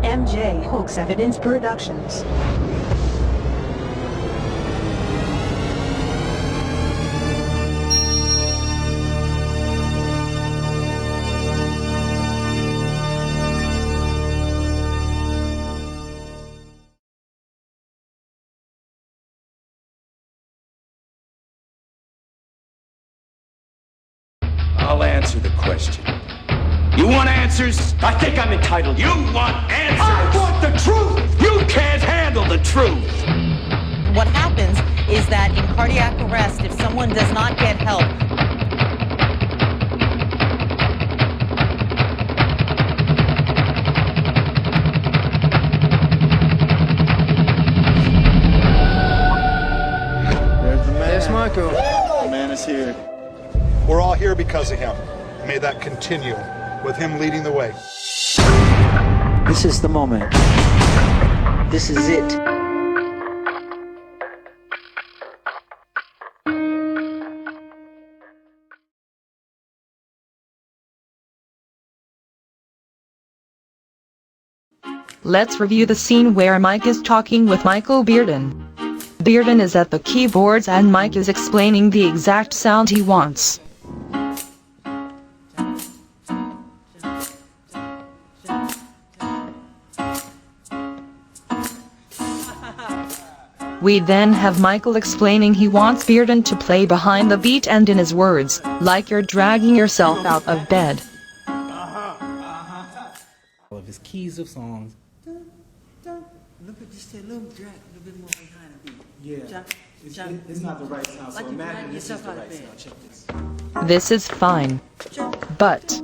M.J.H.E Evidence Productions. I'll answer the question. You want answers? I think I'm entitled. You want answers? I want the truth! You can't handle the truth! What happens is that in cardiac arrest, if someone does not get help, There's the man. Yes, Michael. The man is here. We're all here because of him. May that continue, with him leading the way. This is the moment. This is it. Let's review the scene where Mike is talking with Michael Bearden. Bearden is at the keyboards and Mike is explaining the exact sound he wants. We then have Michael explaining he wants Bearden to play behind the beat and in his words, like you're dragging yourself out of bed. Of his keys of songs. Look at just a little drag, a little bit more behind the beat. Yeah, it's not the right sound. So Like you imagine drag this is yourself the out of right bed. sound. Check this. This is fine. But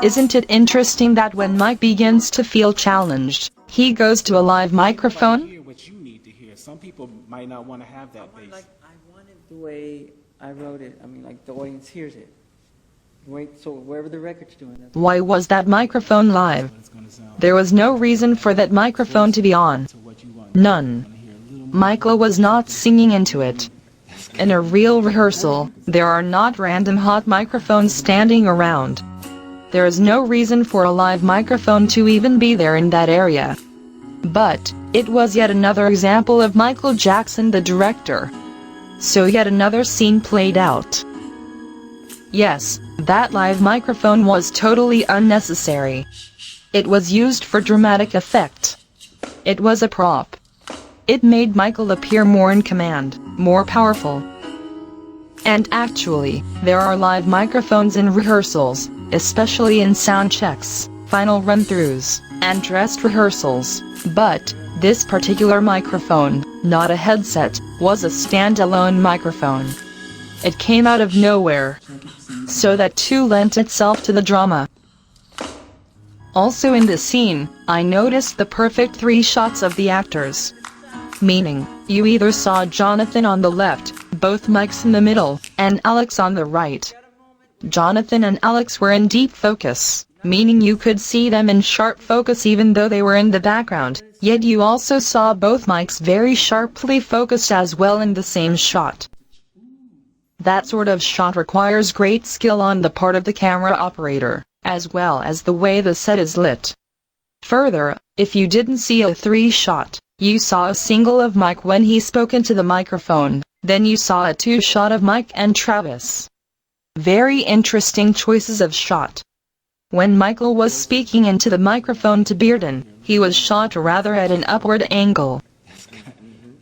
isn't it interesting that when Mike begins to feel challenged, he goes to a live microphone? Hear what you need to hear. Some people might not want to have that bass. Like I wanted the way I wrote it. I mean, like the audience hears it. Wait, so wherever the record's doing that. Why was that microphone live? It's gonna sound There was no reason for that microphone to be on. to what you want. None. Hear a little more. Michael was not singing into it. In a real rehearsal, there are not random hot microphones standing around. There is no reason for a live microphone to even be there in that area. But it was yet another example of Michael Jackson the director. So yet another scene played out. Yes, that live microphone was totally unnecessary. It was used for dramatic effect. It was a prop. It made Michael appear more in command, more powerful. And actually, there are live microphones in rehearsals, especially in sound checks, final run-throughs, and dress rehearsals, but this particular microphone, not a headset, was a standalone microphone. It came out of nowhere. So that too lent itself to the drama. Also in this scene, I noticed the perfect 3 shots of the actors. Meaning, you either saw Jonathan on the left, both mics in the middle, and Alex on the right. Jonathan and Alex were in deep focus, meaning you could see them in sharp focus even though they were in the background, yet you also saw both mics very sharply focused as well in the same shot. That sort of shot requires great skill on the part of the camera operator, as well as the way the set is lit. Further, if you didn't see a 3-shot, you saw a single of Mike when he spoke into the microphone, then you saw a 2-shot of Mike and Travis. Very interesting choices of shot. When Michael was speaking into the microphone to Bearden, he was shot rather at an upward angle.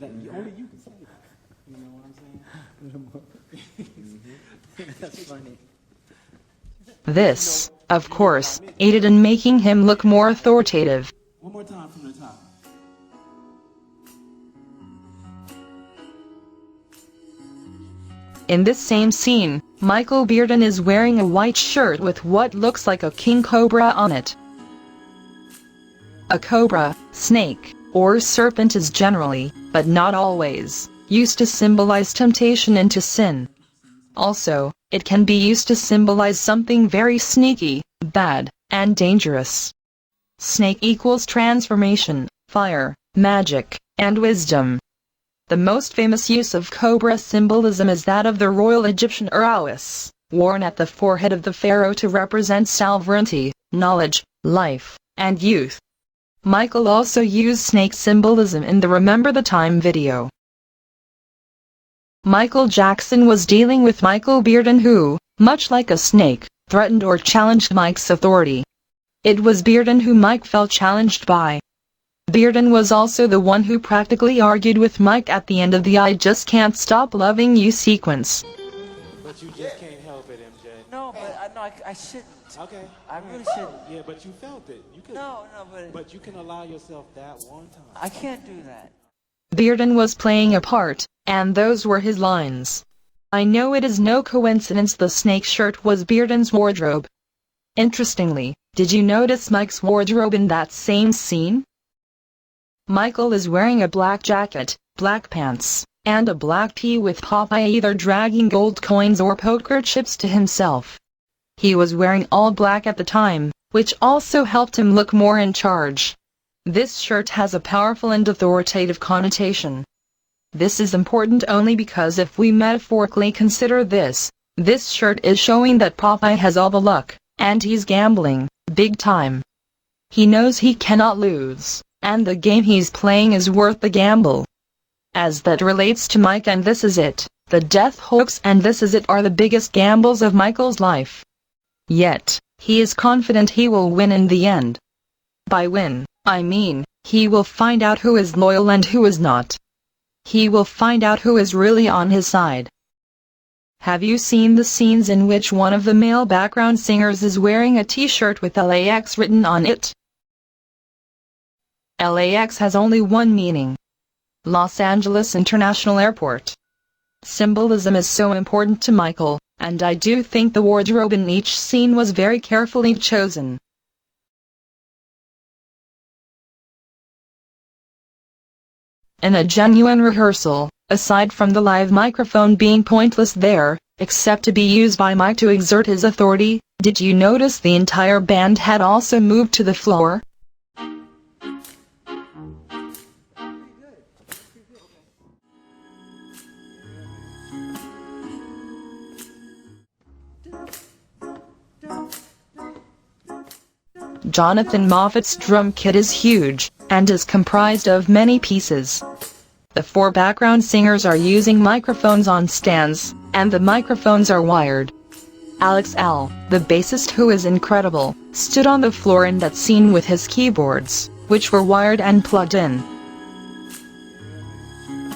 Only you can say that. You know what I'm saying? That's funny. This, of course, aided in making him look more authoritative. One more time from the top. In this same scene, Michael Bearden is wearing a white shirt with what looks like a king cobra on it. A cobra, snake, or serpent is generally, but not always, used to symbolize temptation into sin. Also, it can be used to symbolize something very sneaky, bad, and dangerous. Snake equals transformation, fire, magic, and wisdom. The most famous use of cobra symbolism is that of the royal Egyptian urawis, worn at the forehead of the pharaoh to represent sovereignty, knowledge, life, and youth. Michael also used snake symbolism in the Remember the Time video. Michael Jackson was dealing with Michael Bearden, who, much like a snake, threatened or challenged Mike's authority. It was Bearden who Mike felt challenged by. Bearden was also the one who practically argued with Mike at the end of the "I Just Can't Stop Loving You" sequence. But you just can't help it, MJ. No, but I shouldn't. Okay. I really shouldn't. Yeah, but you felt it. You could. No, But you can allow yourself that one time. I can't do that. Bearden was playing a part, and those were his lines. I know it is no coincidence the snake shirt was Bearden's wardrobe. Interestingly, did you notice Mike's wardrobe in that same scene? Michael is wearing a black jacket, black pants, and a black tee with Popeye either dragging gold coins or poker chips to himself. He was wearing all black at the time, which also helped him look more in charge. This shirt has a powerful and authoritative connotation. This is important only because if we metaphorically consider this shirt is showing that Popeye has all the luck, and he's gambling, big time. He knows he cannot lose, and the game he's playing is worth the gamble. As that relates to Mike and This Is It, the death hoax and This Is It are the biggest gambles of Michael's life. Yet, he is confident he will win in the end. By win, I mean, he will find out who is loyal and who is not. He will find out who is really on his side. Have you seen the scenes in which one of the male background singers is wearing a t-shirt with LAX written on it? LAX has only one meaning: Los Angeles International Airport. Symbolism is so important to Michael, and I do think the wardrobe in each scene was very carefully chosen. In a genuine rehearsal, aside from the live microphone being pointless there, except to be used by Mike to exert his authority, did you notice the entire band had also moved to the floor? Jonathan Moffett's drum kit is huge, and is comprised of many pieces. The four background singers are using microphones on stands, and the microphones are wired. Alex L., the bassist who is incredible, stood on the floor in that scene with his keyboards, which were wired and plugged in.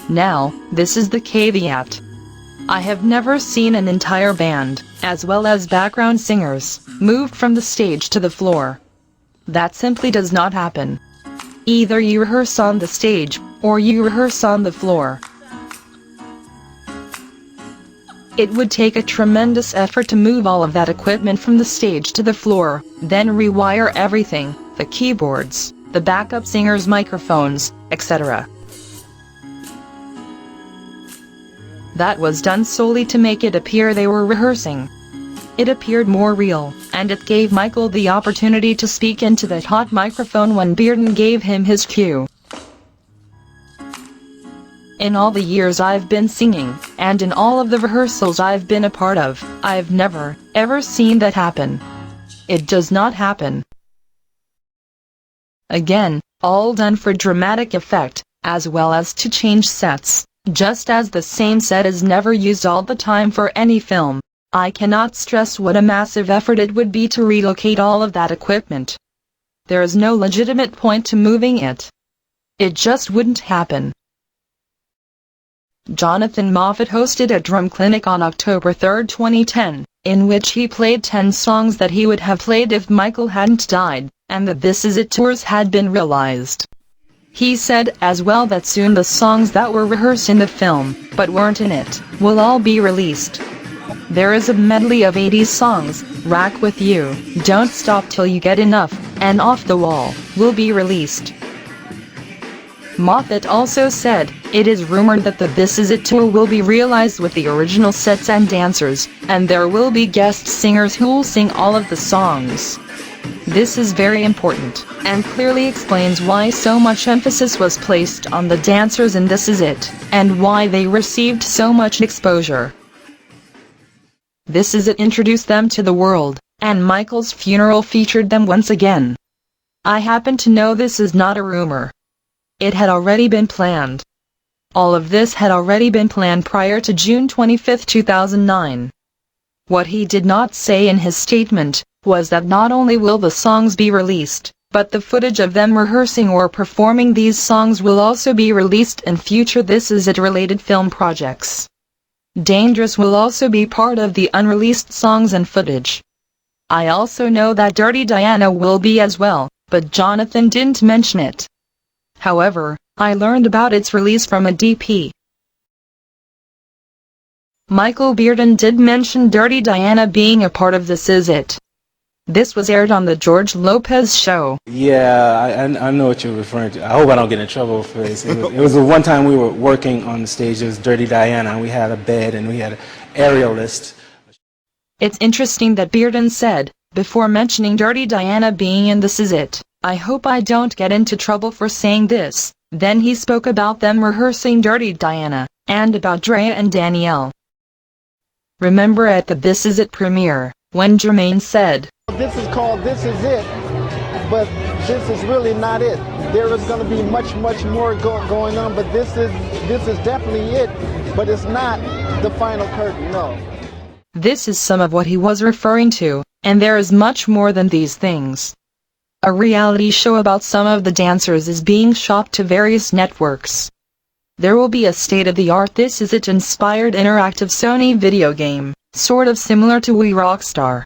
Now, this is the caveat. I have never seen an entire band, as well as background singers, moved from the stage to the floor. That simply does not happen. Either you rehearse on the stage, or you rehearse on the floor. It would take a tremendous effort to move all of that equipment from the stage to the floor, then rewire everything, the keyboards, the backup singers' microphones, etc. That was done solely to make it appear they were rehearsing. It appeared more real, and it gave Michael the opportunity to speak into that hot microphone when Bearden gave him his cue. In all the years I've been singing, and in all of the rehearsals I've been a part of, I've never, ever seen that happen. It does not happen. Again, all done for dramatic effect, as well as to change sets, just as the same set is never used all the time for any film. I cannot stress what a massive effort it would be to relocate all of that equipment. There is no legitimate point to moving it. It just wouldn't happen. Jonathan Moffett hosted a drum clinic on October 3, 2010, in which he played 10 songs that he would have played if Michael hadn't died, and the This Is It tours had been realized. He said as well that soon the songs that were rehearsed in the film, but weren't in it, will all be released. There is a medley of 80s songs, Rack With You, Don't Stop Till You Get Enough, and Off the Wall, will be released. Moffett also said, it is rumored that the This Is It tour will be realized with the original sets and dancers, and there will be guest singers who will sing all of the songs. This is very important, and clearly explains why so much emphasis was placed on the dancers in This Is It, and why they received so much exposure. This Is It introduced them to the world, and Michael's funeral featured them once again. I happen to know this is not a rumor. It had already been planned. All of this had already been planned prior to June 25, 2009. What he did not say in his statement was that not only will the songs be released, but the footage of them rehearsing or performing these songs will also be released in future This Is It related film projects. Dangerous will also be part of the unreleased songs and footage. I also know that Dirty Diana will be as well, but Jonathan didn't mention it. However, I learned about its release from a DP. Michael Bearden did mention Dirty Diana being a part of This Is It. This was aired on the George Lopez show. Yeah, I know what you're referring to. I hope I don't get in trouble for this. It was the one time we were working on the stage. It was Dirty Diana, and we had a bed and we had an aerialist. It's interesting that Bearden said, before mentioning Dirty Diana being in This Is It, I hope I don't get into trouble for saying this. Then he spoke about them rehearsing Dirty Diana, and about Drea and Danielle. Remember at the This Is It premiere, when Jermaine said, "This is called This Is It, but this is really not it. There is going to be much more going on, but this is definitely it, but it's not the final curtain, no." This is some of what he was referring to, and there is much more than these things. A reality show about some of the dancers is being shopped to various networks. There will be a state-of-the-art This Is It inspired interactive Sony video game, sort of similar to We Rockstar.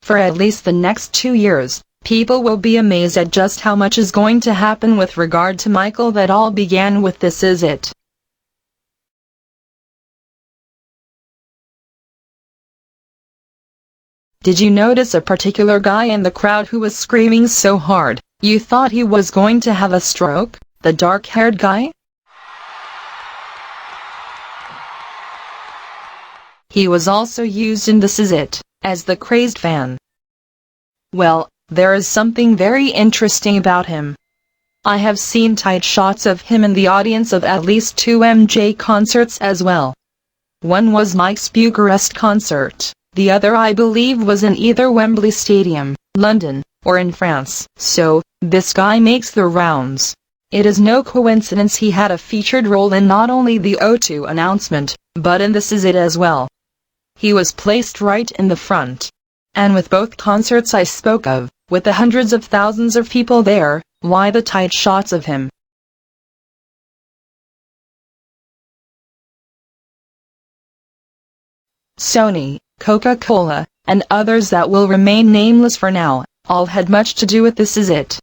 For at least the next 2 years, people will be amazed at just how much is going to happen with regard to Michael. That all began with This Is It. Did you notice a particular guy in the crowd who was screaming so hard, you thought he was going to have a stroke? The dark-haired guy? He was also used in This Is It, as the crazed fan. Well, there is something very interesting about him. I have seen tight shots of him in the audience of at least 2 M.J.H.E concerts as well. One was Mike's Bucharest concert. The other I believe was in either Wembley Stadium, London, or in France. So, this guy makes the rounds. It is no coincidence he had a featured role in not only the O2 announcement, but in This Is It as well. He was placed right in the front. And with both concerts I spoke of, with the hundreds of thousands of people there, why the tight shots of him? Sony, Coca-Cola, and others that will remain nameless for now, all had much to do with This Is It.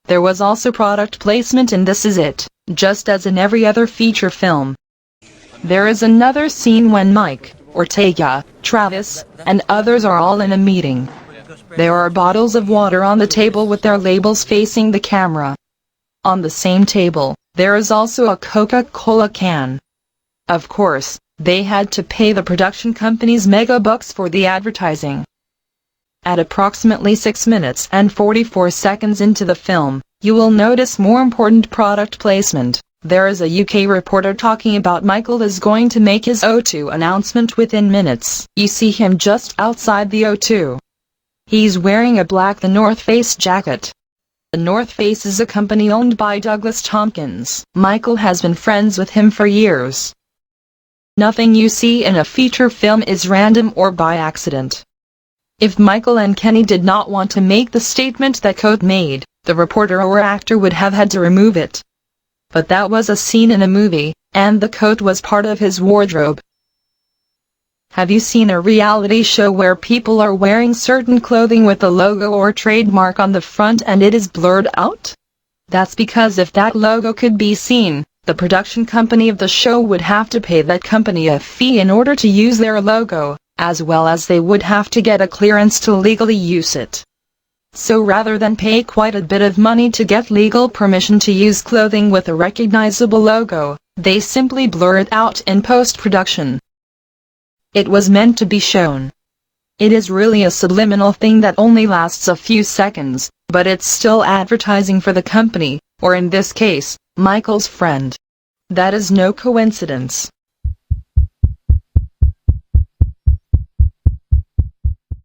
There was also product placement in This Is It, just as in every other feature film. There is another scene when Mike, Ortega, Travis, and others are all in a meeting. There are bottles of water on the table with their labels facing the camera. On the same table, there is also a Coca-Cola can. Of course, they had to pay the production companies mega bucks for the advertising. At approximately 6 minutes and 44 seconds into the film, you will notice more important product placement. There is a UK reporter talking about Michael is going to make his O2 announcement within minutes. You see him just outside the O2. He's wearing a black The North Face jacket. The North Face is a company owned by Douglas Tompkins. Michael has been friends with him for years. Nothing you see in a feature film is random or by accident. If Michael and Kenny did not want to make the statement that Coat made, the reporter or actor would have had to remove it. But that was a scene in a movie, and the coat was part of his wardrobe. Have you seen a reality show where people are wearing certain clothing with a logo or trademark on the front and it is blurred out? That's because if that logo could be seen, the production company of the show would have to pay that company a fee in order to use their logo, as well as they would have to get a clearance to legally use it. So rather than pay quite a bit of money to get legal permission to use clothing with a recognizable logo, they simply blur it out in post-production. It was meant to be shown. It is really a subliminal thing that only lasts a few seconds, but it's still advertising for the company, or in this case, Michael's friend. That is no coincidence.